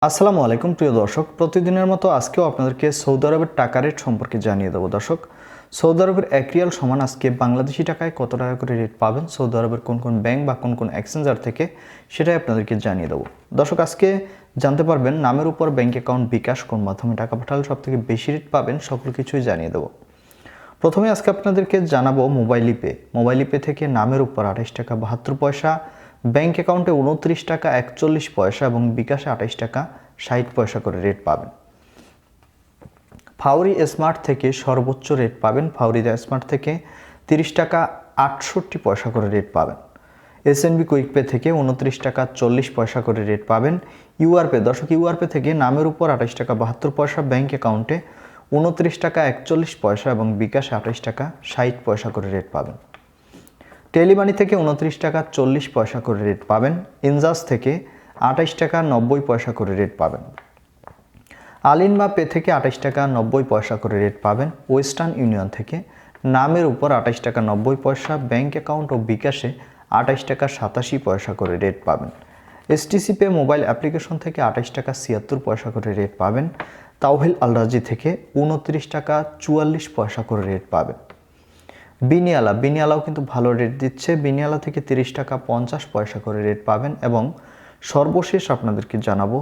আসসালামু আলাইকুম প্রিয় দর্শক, প্রতিদিনের মতো আজকেও আপনাদেরকে সৌদি আরবের টাকা রেট সম্পর্কে জানিয়ে দেবো। দর্শক, সৌদি আরবের এক রিয়াল সমান আজকে বাংলাদেশি টাকায় কত টাকা করে রেট পাবেন সৌদি আরবের কোন কোন ব্যাংক বা কোন কোন এক্সচেঞ্জার থেকে, সেটাই আপনাদেরকে জানিয়ে দেবো। দর্শক, আজকে জানতে পারবেন নামের উপর ব্যাংক অ্যাকাউন্ট বিকাশ কোন মাধ্যমে টাকা পাঠালে সব থেকে বেশি রেট পাবেন, সকল কিছুই জানিয়ে দেবো। প্রথমে আজকে আপনাদেরকে জানাবো মোবাইল ইপে থেকে নামের উপর 28 টাকা 72 পয়সা, ব্যাংক অ্যাকাউন্টে 29 টাকা 41 পয়সা এবং বিকাশে 28 টাকা 60 পয়সা করে রেট পাবেন। ফাউরি স্মার্ট থেকে সর্বোচ্চ রেট পাবেন, ফাউরি স্মার্ট থেকে 30 টাকা 68 পয়সা করে রেট পাবেন। এসএনবি কুইক পে থেকে 29 টাকা 40 পয়সা করে রেট পাবেন। ইউআরপে, দর্শক, ইউআরপে থেকে নামের উপর 28 টাকা 72 পয়সা, ব্যাংক অ্যাকাউন্টে 29 টাকা 41 পয়সা এবং বিকাশে 28 টাকা 60 পয়সা করে রেট পাবেন। টেলিমানি থেকে 29 টাকা 40 পয়সা করে রেট পাবেন। ইনজাস থেকে 28 টাকা 90 পয়সা করে রেট পাবেন। আলিনমা পে থেকে 28 টাকা 90 পয়সা করে রেট পাবেন। ওয়েস্টার্ন ইউনিয়ন থেকে নামের উপর 28 টাকা 90 পয়সা, ব্যাংক অ্যাকাউন্ট ও বিকাশে 28 টাকা 87 পয়সা করে রেট পাবেন। এসটিসি পে মোবাইল অ্যাপ্লিকেশন থেকে 28 টাকা 76 পয়সা করে রেট পাবেন। তাওহিল আলরাজি থেকে 29 টাকা 44 পয়সা করে রেট পাবেন। বিনিয়ালাও কিন্তু ভালো রেট দিচ্ছে। বিনিয়ালা থেকে 30 টাকা 50 পয়সা করে রেট পাবেন। এবং সর্বশেষ আপনাদেরকে জানাবো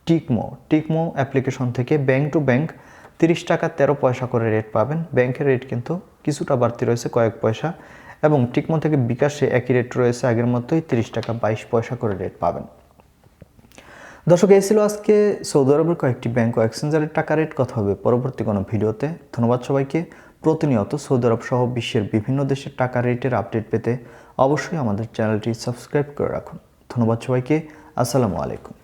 টিকমো অ্যাপ্লিকেশন থেকে ব্যাংক টু ব্যাংক 30 টাকা 13 পয়সা করে রেট পাবেন। ব্যাংকের রেট কিন্তু কিছুটা বাড়তি রয়েছে, কয়েক পয়সা, এবং টিকমো থেকে বিকাশে একই রেট রয়েছে আগের মতোই, 30 টাকা 22 পয়সা করে রেট পাবেন। দর্শক, এই ছিল আজকে সৌদি আরবের কয়েকটি ব্যাংক ও এক্সচেঞ্জারের টাকা রেট। কথা হবে পরবর্তী কোনো ভিডিওতে। ধন্যবাদ সবাইকে। প্রতিনিয়ত সৌদি আরব সহ বিশ্বের বিভিন্ন দেশের টাকা রেটের আপডেট পেতে অবশ্যই আমাদের চ্যানেলটি সাবস্ক্রাইব করে রাখুন। ধন্যবাদ সবাইকে। আসসালামু আলাইকুম।